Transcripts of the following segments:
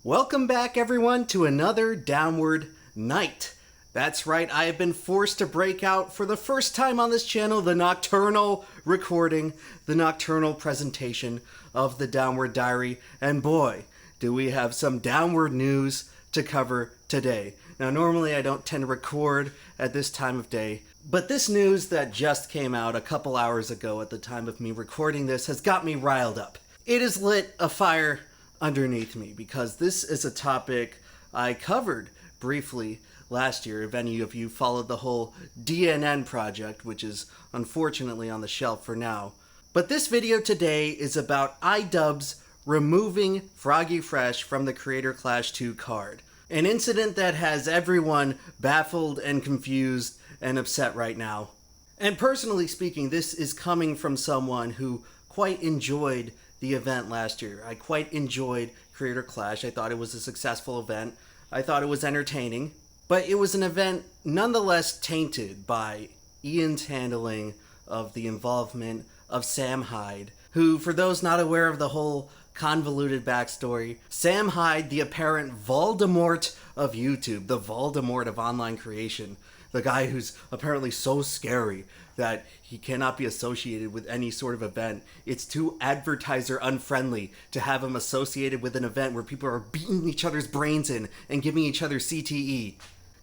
Welcome back, everyone, to another Downward Night. That's right, I have been forced to break out for the first time on this channel the nocturnal recording, the nocturnal presentation of the Downward Diary, and boy, do we have some downward news to cover today. Now, normally I don't tend to record at this time of day, but this news that just came out a couple hours ago at the time of me recording this has got me riled up. It has lit a fire underneath me because this is a topic I covered briefly last year. If any of you followed the whole DNN project, which is unfortunately on the shelf for now. But this video today is about iDubbbz removing Froggy Fresh from the Creator Clash 2 card. An incident that has everyone baffled and confused and upset right now. And personally speaking, this is coming from someone who quite enjoyed the event last year. I quite enjoyed Creator Clash. I thought it was a successful event. I thought it was entertaining. But it was an event nonetheless tainted by Ian's handling of the involvement of Sam Hyde, who, for those not aware of the whole convoluted backstory, Sam Hyde, the apparent Voldemort of YouTube, the Voldemort of online creation, the guy who's apparently so scary that he cannot be associated with any sort of event. It's too advertiser unfriendly to have him associated with an event where people are beating each other's brains in and giving each other CTE.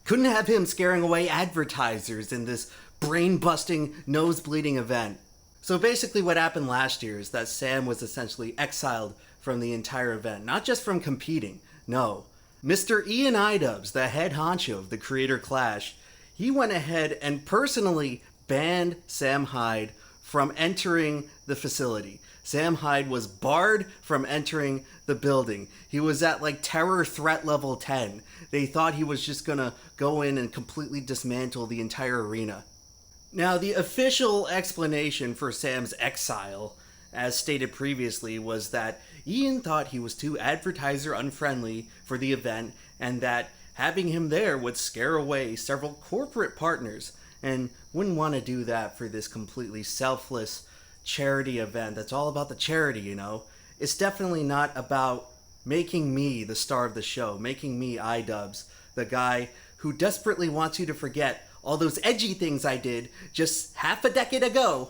Couldn't have him scaring away advertisers in this brain-busting, nose-bleeding event. So basically what happened last year is that Sam was essentially exiled from the entire event. Not just from competing, no. Mr. Ian iDubbbz, the head honcho of the Creator Clash, he went ahead and personally banned Sam Hyde from entering the facility. Sam Hyde was barred from entering the building. He was at like terror threat level 10. They thought he was just gonna go in and completely dismantle the entire arena. Now, the official explanation for Sam's exile, as stated previously, was that Ian thought he was too advertiser unfriendly for the event and that having him there would scare away several corporate partners, and wouldn't want to do that for this completely selfless charity event that's all about the charity, you know. It's definitely not about making me the star of the show, making me iDubbbz, the guy who desperately wants you to forget all those edgy things I did just half a decade ago.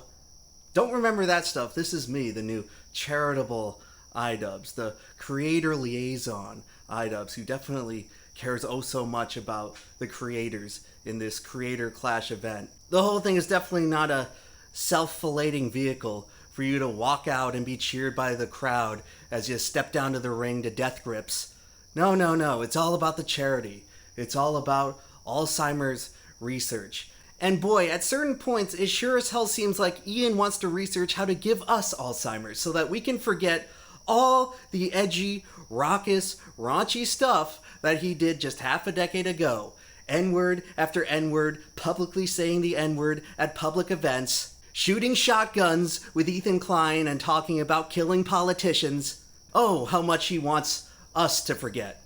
Don't remember that stuff. This is me, the new charitable iDubbbz, the creator liaison iDubbbz, who definitely cares oh so much about the creators in this Creator Clash event. The whole thing is definitely not a self-filleting vehicle for you to walk out and be cheered by the crowd as you step down to the ring to death grips. No, it's all about the charity. It's all about Alzheimer's research. And boy, at certain points, it sure as hell seems like Ian wants to research how to give us Alzheimer's so that we can forget all the edgy, raucous, raunchy stuff that he did just half a decade ago. N-word after N-word, publicly saying the N-word at public events, shooting shotguns with Ethan Klein and talking about killing politicians. Oh, how much he wants us to forget.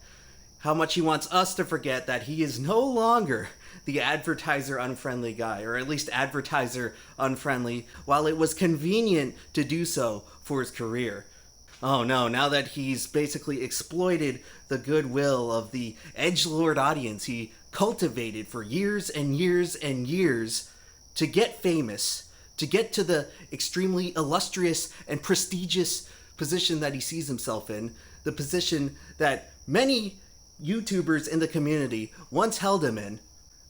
How much he wants us to forget that he is no longer the advertiser unfriendly guy, or at least advertiser unfriendly, while it was convenient to do so for his career. Oh no, now that he's basically exploited the goodwill of the edgelord audience he cultivated for years and years and years to get famous, to get to the extremely illustrious and prestigious position that he sees himself in, the position that many YouTubers in the community once held him in,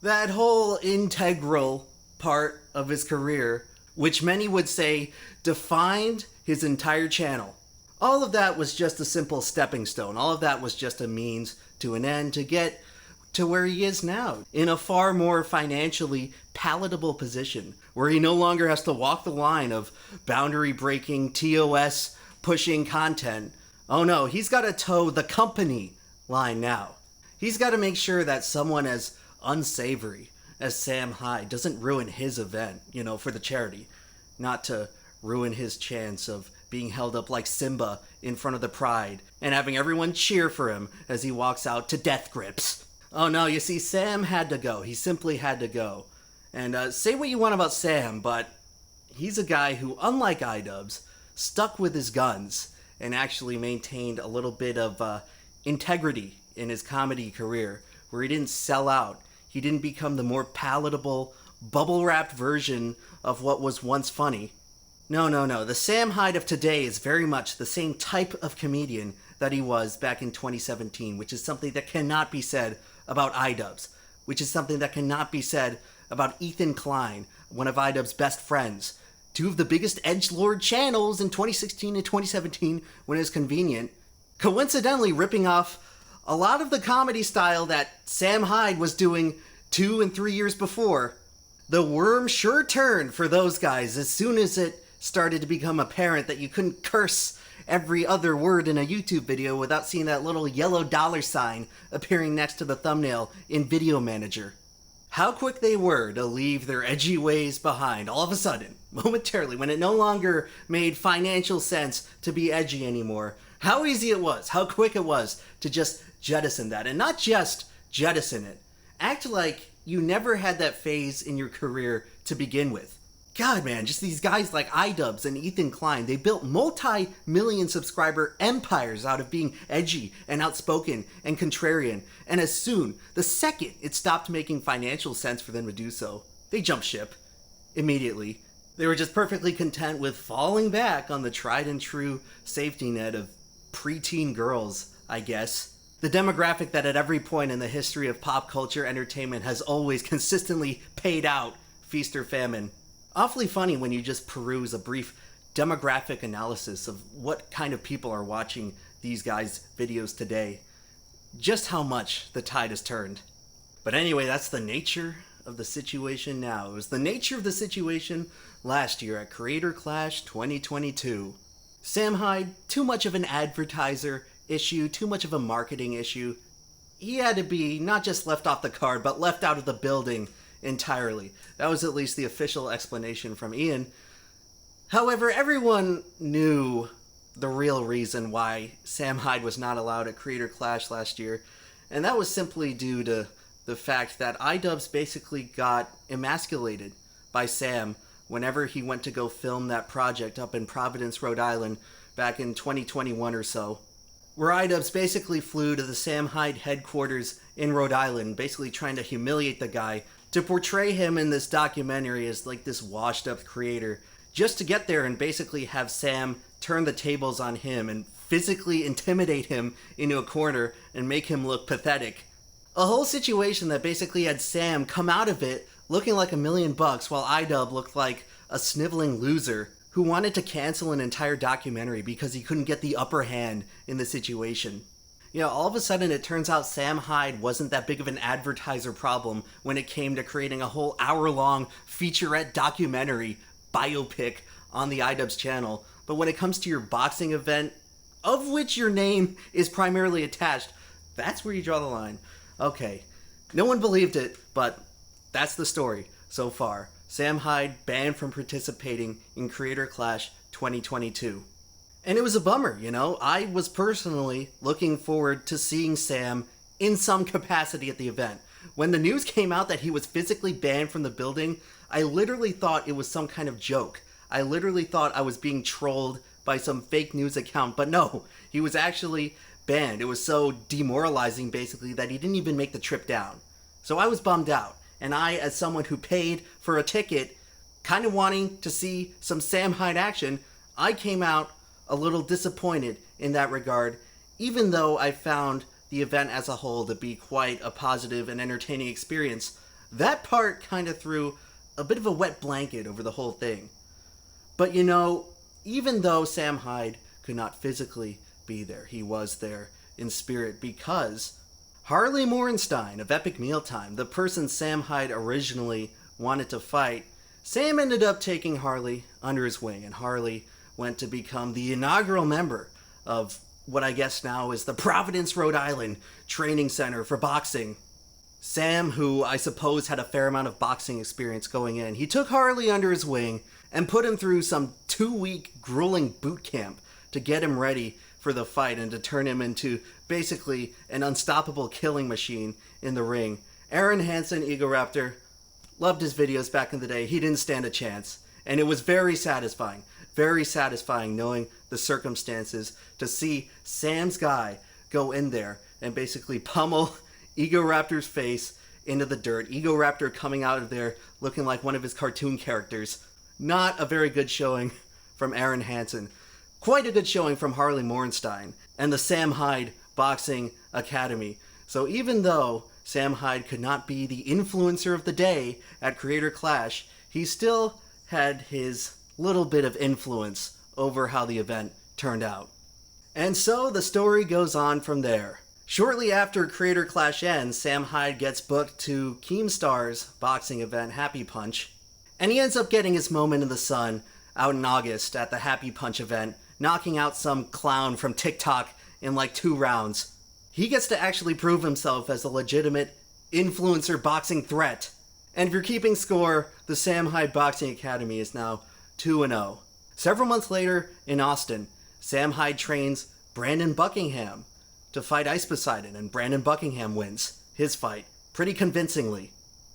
that whole integral part of his career, which many would say defined his entire channel. All of that was just a simple stepping stone. All of that was just a means to an end to get to where he is now, in a far more financially palatable position, where he no longer has to walk the line of boundary-breaking, TOS-pushing content. Oh no, he's got to toe the company line now. He's got to make sure that someone as unsavory as Sam Hyde doesn't ruin his event, you know, for the charity. Not to ruin his chance of being held up like Simba in front of the Pride and having everyone cheer for him as he walks out to death grips. Oh no, you see, Sam had to go. He simply had to go. And say what you want about Sam, but he's a guy who, unlike iDubbbz, stuck with his guns and actually maintained a little bit of integrity in his comedy career, where he didn't sell out. He didn't become the more palatable, bubble-wrapped version of what was once funny. No, no, no. The Sam Hyde of today is very much the same type of comedian that he was back in 2017, which is something that cannot be said about iDubbbz, which is something that cannot be said about Ethan Klein, one of iDubbbz's best friends. Two of the biggest edgelord channels in 2016 and 2017 when it was convenient, coincidentally ripping off a lot of the comedy style that Sam Hyde was doing 2 and 3 years before. The worm sure turned for those guys as soon as it started to become apparent that you couldn't curse every other word in a YouTube video without seeing that little yellow dollar sign appearing next to the thumbnail in Video Manager. How quick they were to leave their edgy ways behind all of a sudden, momentarily, when it no longer made financial sense to be edgy anymore. How easy it was, how quick it was to just jettison that. And not just jettison it. Act like you never had that phase in your career to begin with. God, man, just these guys like iDubbbz and Ethan Klein, they built multi-million subscriber empires out of being edgy and outspoken and contrarian. And as soon, the second it stopped making financial sense for them to do so, they jumped ship. Immediately. They were just perfectly content with falling back on the tried and true safety net of preteen girls, I guess. The demographic that at every point in the history of pop culture entertainment has always consistently paid out, feast or famine. Awfully funny when you just peruse a brief demographic analysis of what kind of people are watching these guys' videos today. Just how much the tide has turned. But anyway, that's the nature of the situation now. It was the nature of the situation last year at Creator Clash 2022. Sam Hyde, too much of an advertiser issue, too much of a marketing issue. He had to be not just left off the card, but left out of the building entirely. That was at least the official explanation from Ian. However, everyone knew the real reason why Sam Hyde was not allowed at Creator Clash last year, and that was simply due to the fact that iDubbbz basically got emasculated by Sam whenever he went to go film that project up in Providence, Rhode Island back in 2021 or so, where iDubbbz basically flew to the Sam Hyde headquarters in Rhode Island, basically trying to humiliate the guy to portray him in this documentary as like this washed up creator, just to get there and basically have Sam turn the tables on him and physically intimidate him into a corner and make him look pathetic. A whole situation that basically had Sam come out of it looking like $1 million while iDubbbz looked like a sniveling loser who wanted to cancel an entire documentary because he couldn't get the upper hand in the situation. You know, all of a sudden it turns out Sam Hyde wasn't that big of an advertiser problem when it came to creating a whole hour-long featurette documentary biopic on the iDubbbz channel. But when it comes to your boxing event, of which your name is primarily attached, that's where you draw the line. Okay, no one believed it, but that's the story so far. Sam Hyde banned from participating in Creator Clash 2022. And it was a bummer, you know. I was personally looking forward to seeing Sam in some capacity at the event. When the news came out that he was physically banned from the building, I literally thought it was some kind of joke. I literally thought I was being trolled by some fake news account, but no, he was actually banned. It was so demoralizing, basically, that he didn't even make the trip down. So I was bummed out. And I, as someone who paid for a ticket, kind of wanting to see some Sam Hyde action, I came out a little disappointed in that regard, even though I found the event as a whole to be quite a positive and entertaining experience. That part kind of threw a bit of a wet blanket over the whole thing. But you know, even though Sam Hyde could not physically be there, he was there in spirit, because Harley Morenstein of Epic Mealtime, the person Sam Hyde originally wanted to fight, Sam ended up taking Harley under his wing, and Harley went to become the inaugural member of what I guess now is the Providence, Rhode Island Training Center for Boxing. Sam, who I suppose had a fair amount of boxing experience going in, he took Harley under his wing and put him through some 2-week grueling boot camp to get him ready for the fight and to turn him into basically an unstoppable killing machine in the ring. Aaron Hansen, Egoraptor, loved his videos back in the day. He didn't stand a chance. And it was very satisfying knowing the circumstances to see Sam's guy go in there and basically pummel Egoraptor's face into the dirt. Egoraptor coming out of there looking like one of his cartoon characters. Not a very good showing from Aaron Hansen. Quite a good showing from Harley Morenstein and the Sam Hyde Boxing Academy. So even though Sam Hyde could not be the influencer of the day at Creator Clash, he still had his little bit of influence over how the event turned out. And so the story goes on from there. Shortly after Creator Clash ends, Sam Hyde gets booked to Keemstar's boxing event, Happy Punch, and he ends up getting his moment in the sun out in August at the Happy Punch event, knocking out some clown from TikTok in like 2 rounds. He gets to actually prove himself as a legitimate influencer boxing threat. And if you're keeping score, the Sam Hyde Boxing Academy is now 2-0. Several months later in Austin, Sam Hyde trains Brandon Buckingham to fight Ice Poseidon, and Brandon Buckingham wins his fight pretty convincingly.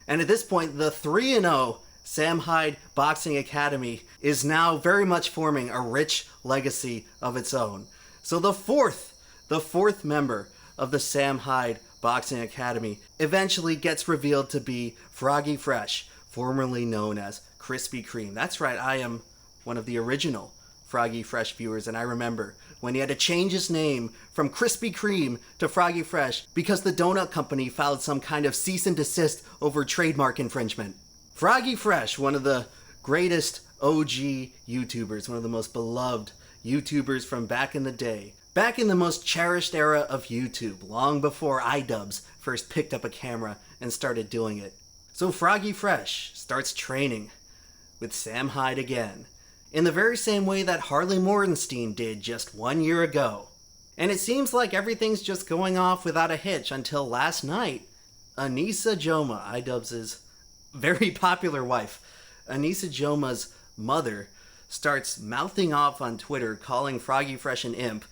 And at this point, the 3-0 Sam Hyde Boxing Academy is now very much forming a rich legacy of its own. So the fourth member of the Sam Hyde Boxing Academy eventually gets revealed to be Froggy Fresh, formerly known as Krispy Kreme. That's right, I am one of the original Froggy Fresh viewers, and I remember when he had to change his name from Krispy Kreme to Froggy Fresh because the donut company filed some kind of cease and desist over trademark infringement. Froggy Fresh, one of the greatest OG YouTubers, one of the most beloved YouTubers from back in the day. Back in the most cherished era of YouTube, long before iDubbbz first picked up a camera and started doing it. So Froggy Fresh starts training with Sam Hyde again, in the very same way that Harley Morenstein did just 1 year ago. And it seems like everything's just going off without a hitch until last night. Anissa Joma, iDubbbz's very popular wife, Anissa Joma's mother, starts mouthing off on Twitter, calling Froggy Fresh an imp,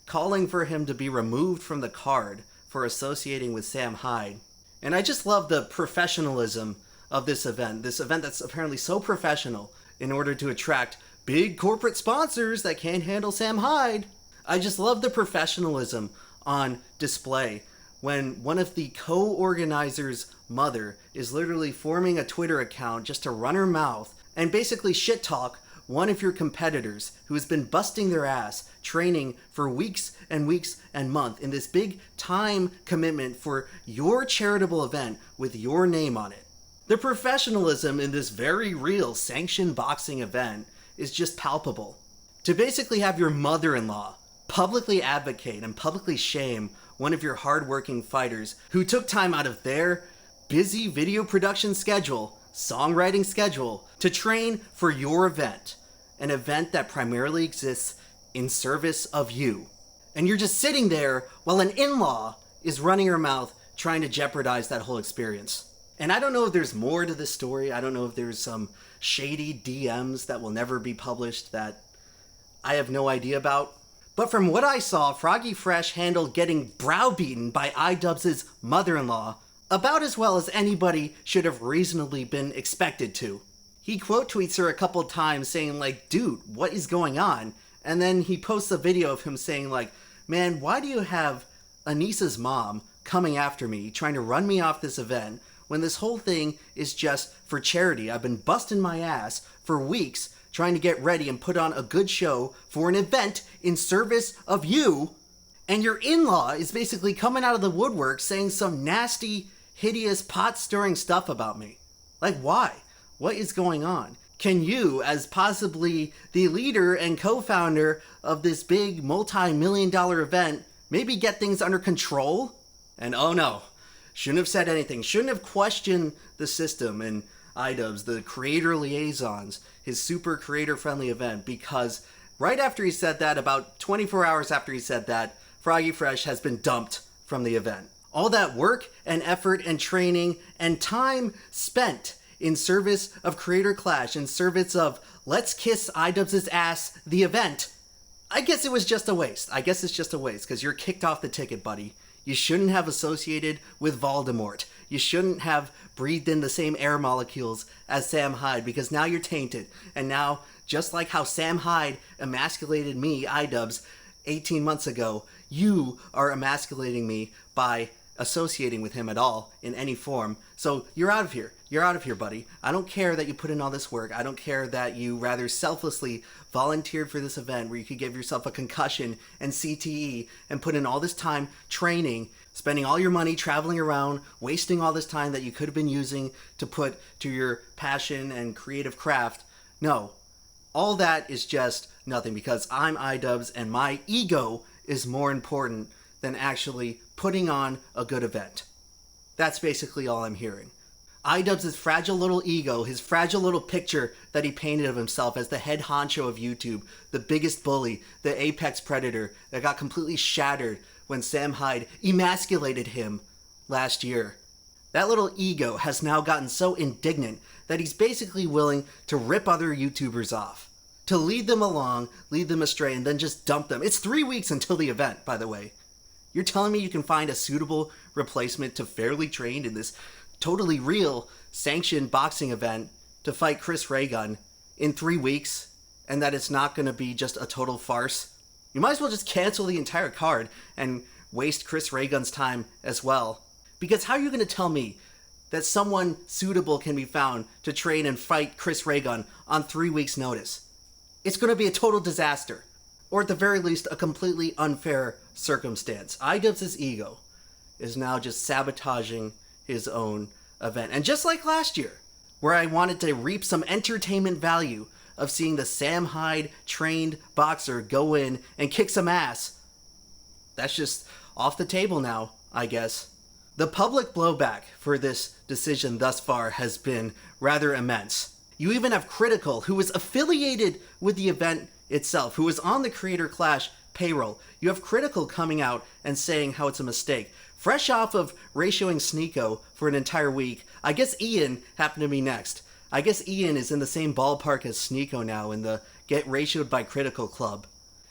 calling for him to be removed from the card for associating with Sam Hyde. And I just love the professionalism of this event that's apparently so professional in order to attract big corporate sponsors that can't handle Sam Hyde. I just love the professionalism on display when one of the co-organizers' mother is literally forming a Twitter account just to run her mouth and basically shit talk one of your competitors who has been busting their ass training for weeks and weeks and months in this big time commitment for your charitable event with your name on it. The professionalism in this very real sanctioned boxing event is just palpable. To basically have your mother-in-law publicly advocate and publicly shame one of your hardworking fighters who took time out of their busy video production schedule, songwriting schedule, to train for your event, an event that primarily exists in service of you. And you're just sitting there while an in-law is running her mouth trying to jeopardize that whole experience. And I don't know if there's more to this story. I don't know if there's some shady DMs that will never be published that I have no idea about. But from what I saw, Froggy Fresh handled getting browbeaten by iDubbbz's mother-in-law about as well as anybody should have reasonably been expected to. He quote tweets her a couple times saying like, dude, what is going on? And then he posts a video of him saying like, man, why do you have Anissa's mom coming after me, trying to run me off this event, when this whole thing is just for charity? I've been busting my ass for weeks trying to get ready and put on a good show for an event in service of you, and your in-law is basically coming out of the woodwork saying some nasty, hideous, pot-stirring stuff about me. Like, why? What is going on? Can you, as possibly the leader and co-founder of this big multi-million-dollar event, maybe get things under control? And oh no, shouldn't have said anything, shouldn't have questioned the system and iDubbbz, the creator liaisons, his super creator-friendly event, because right after he said that, about 24 hours after he said that, Froggy Fresh has been dumped from the event. All that work and effort and training and time spent in service of Creator Clash, in service of Let's Kiss iDubbbz's Ass, the event, I guess it was just a waste. I guess it's just a waste, because you're kicked off the ticket, buddy. You shouldn't have associated with Voldemort. You shouldn't have breathed in the same air molecules as Sam Hyde, because now you're tainted. And now, just like how Sam Hyde emasculated me, iDubbbz, 18 months ago, you are emasculating me by associating with him at all in any form. So you're out of here. You're out of here, buddy. I don't care that you put in all this work. I don't care that you rather selflessly volunteered for this event where you could give yourself a concussion and CTE and put in all this time training, spending all your money traveling around, wasting all this time that you could have been using to put to your passion and creative craft. No, all that is just nothing, because I'm iDubbbz and my ego is more important than actually putting on a good event. That's basically all I'm hearing. iDubbbz's fragile little ego, his fragile little picture that he painted of himself as the head honcho of YouTube, the biggest bully, the apex predator that got completely shattered when Sam Hyde emasculated him last year. That little ego has now gotten so indignant that he's basically willing to rip other YouTubers off, to lead them along, lead them astray, and then just dump them. It's 3 weeks until the event, by the way. You're telling me you can find a suitable replacement to Fairly Trained in this totally real, sanctioned boxing event to fight Chris Ray Gun in 3 weeks, and that it's not going to be just a total farce? You might as well just cancel the entire card and waste Chris Ray Gun's time as well. Because how are you going to tell me that someone suitable can be found to train and fight Chris Ray Gun on 3 weeks' notice? It's going to be a total disaster. Or at the very least, a completely unfair circumstance. iDubbbz's ego is now just sabotaging his own event. And just like last year, where I wanted to reap some entertainment value of seeing the Sam Hyde trained boxer go in and kick some ass, that's just off the table now, I guess. The public blowback for this decision thus far has been rather immense. You even have Critical, who was affiliated with the event itself, who was on the Creator Clash payroll. You have Critical coming out and saying how it's a mistake. Fresh off of ratioing Sneeko for an entire week, I guess Ian happened to be next. I guess Ian is in the same ballpark as Sneeko now in the Get Ratioed by Critical club.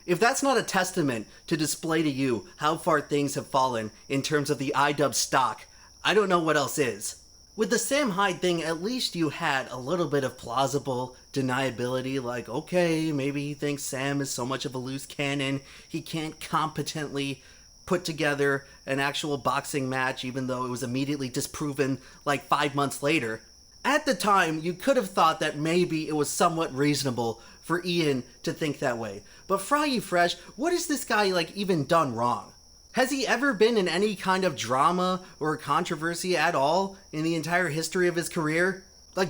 If that's not a testament to display to you how far things have fallen in terms of the iDubbbz stock, I don't know what else is. With the Sam Hyde thing, at least you had a little bit of plausible deniability, like, okay, maybe he thinks Sam is so much of a loose cannon, he can't competently put together an actual boxing match, even though it was immediately disproven like 5 months later. At the time, you could have thought that maybe it was somewhat reasonable for Ian to think that way. But Froggy Fresh, what has this guy even done wrong? Has he ever been in any kind of drama or controversy at all in the entire history of his career?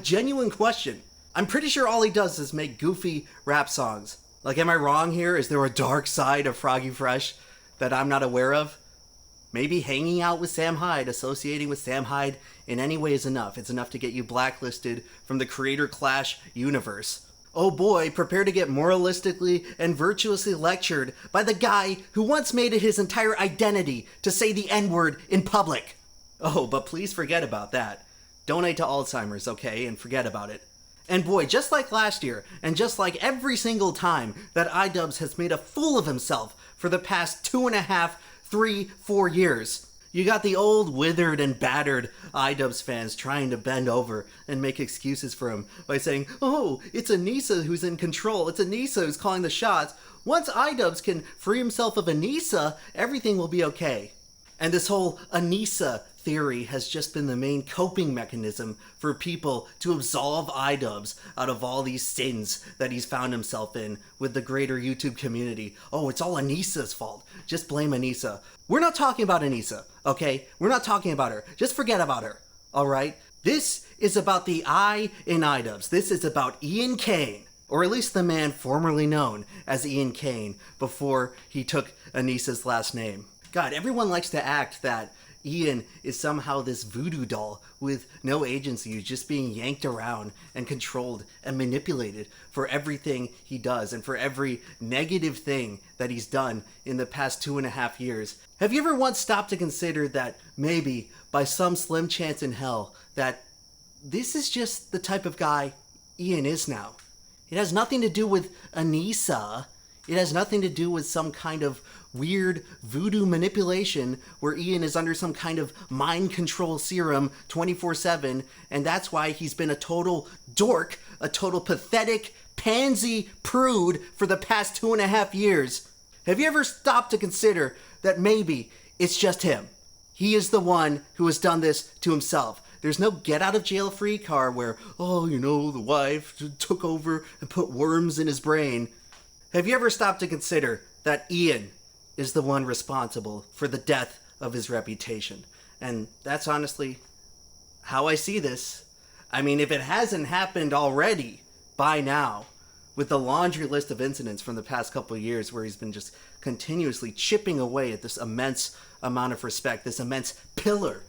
Genuine question. I'm pretty sure all he does is make goofy rap songs. Am I wrong here? Is there a dark side of Froggy Fresh that I'm not aware of? Maybe hanging out with Sam Hyde, associating with Sam Hyde in any way is enough. It's enough to get you blacklisted from the Creator Clash universe. Oh boy, prepare to get moralistically and virtuously lectured by the guy who once made it his entire identity to say the N-word in public. Oh, but please forget about that. Donate to Alzheimer's, okay, and forget about it. And boy, just like last year, and just like every single time that iDubbbz has made a fool of himself for the past 2.5, 3, 4 years, you got the old, withered, and battered iDubbbz fans trying to bend over and make excuses for him by saying, oh, it's Anissa who's in control, it's Anissa who's calling the shots. Once iDubbbz can free himself of Anissa, everything will be okay. And this whole Anissa theory has just been the main coping mechanism for people to absolve iDubbbz out of all these sins that he's found himself in with the greater YouTube community. Oh, it's all Anissa's fault. Just blame Anissa. We're not talking about Anissa, okay? We're not talking about her. Just forget about her, all right? This is about the I in iDubbbz. This is about Ian Kane, or at least the man formerly known as Ian Kane before he took Anissa's last name. God, everyone likes to act that Ian is somehow this voodoo doll with no agency, just being yanked around and controlled and manipulated for everything he does and for every negative thing that he's done in the past 2.5 years. Have you ever once stopped to consider that maybe, by some slim chance in hell, that this is just the type of guy Ian is now? It has nothing to do with Anissa. It has nothing to do with some kind of weird voodoo manipulation where Ian is under some kind of mind control serum 24/7, and that's why he's been a total dork, a total pathetic, pansy prude for the past 2.5 years. Have you ever stopped to consider that maybe it's just him. He is the one who has done this to himself. There's no get out of jail free card where, oh, the wife took over and put worms in his brain. Have you ever stopped to consider that Ian is the one responsible for the death of his reputation? And that's honestly how I see this. I mean, if it hasn't happened already by now, with the laundry list of incidents from the past couple of years where he's been just continuously chipping away at this immense amount of respect, this immense pillar,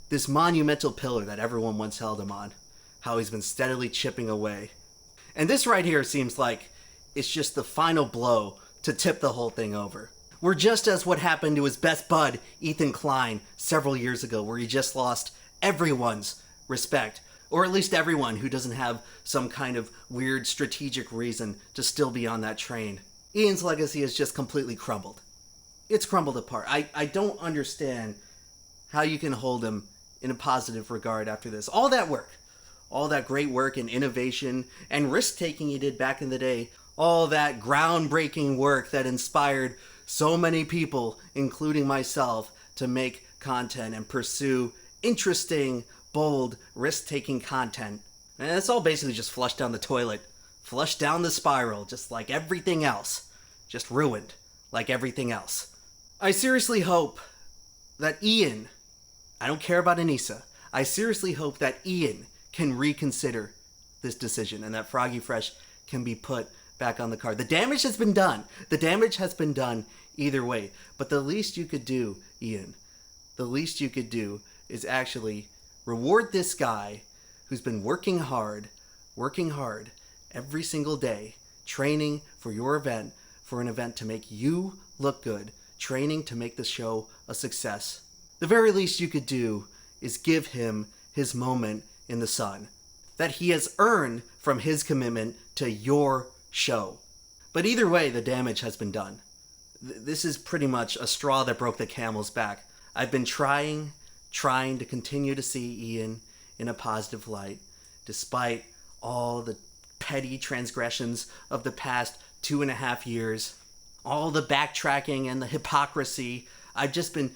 this monumental pillar that everyone once held him on, how he's been steadily chipping away. And this right here seems like it's just the final blow to tip the whole thing over. We're just as what happened to his best bud, Ethan Klein, several years ago, where he just lost everyone's respect. Or at least everyone who doesn't have some kind of weird strategic reason to still be on that train. Ian's legacy has just completely crumbled. It's crumbled apart. I don't understand how you can hold him in a positive regard after this. All that work, all that great work and innovation and risk-taking he did back in the day, all that groundbreaking work that inspired so many people, including myself, to make content and pursue interesting, bold, risk-taking content. And it's all basically just flushed down the toilet. Flushed down the spiral, just like everything else. Just ruined, like everything else. I seriously hope that Ian, I don't care about Anissa, I seriously hope that Ian can reconsider this decision and that Froggy Fresh can be put back on the card. The damage has been done. The damage has been done either way. But the least you could do, Ian, the least you could do is actually reward this guy who's been working hard every single day, training for your event, for an event to make you look good, training to make the show a success. The very least you could do is give him his moment in the sun that he has earned from his commitment to your show. But either way, the damage has been done. This is pretty much a straw that broke the camel's back. I've been trying to continue to see Ian in a positive light, despite all the petty transgressions of the past 2.5 years, all the backtracking and the hypocrisy. I've just been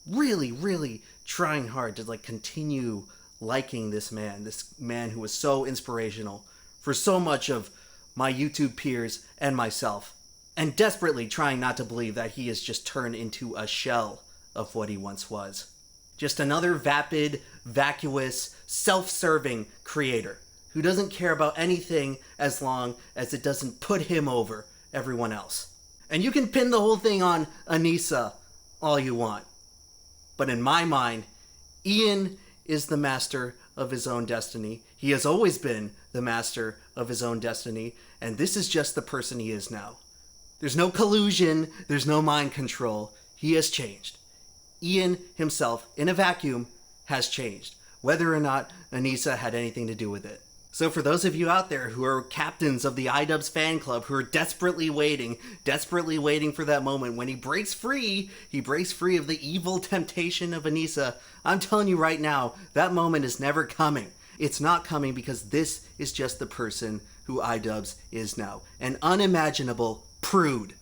really trying hard to continue liking this man who was so inspirational for so much of my YouTube peers and myself, and desperately trying not to believe that he has just turned into a shell of what he once was. Just another vapid, vacuous, self-serving creator who doesn't care about anything as long as it doesn't put him over everyone else. And you can pin the whole thing on Anissa all you want. But in my mind, Ian is the master of his own destiny. He has always been the master of his own destiny, and this is just the person he is now. There's no collusion, there's no mind control. He has changed. Ian himself, in a vacuum, has changed, whether or not Anissa had anything to do with it. So for those of you out there who are captains of the iDubbbz fan club, who are desperately waiting for that moment when he breaks free of the evil temptation of Anissa, I'm telling you right now, that moment is never coming. It's not coming because this is just the person who iDubbbz is now. An unimaginable prude.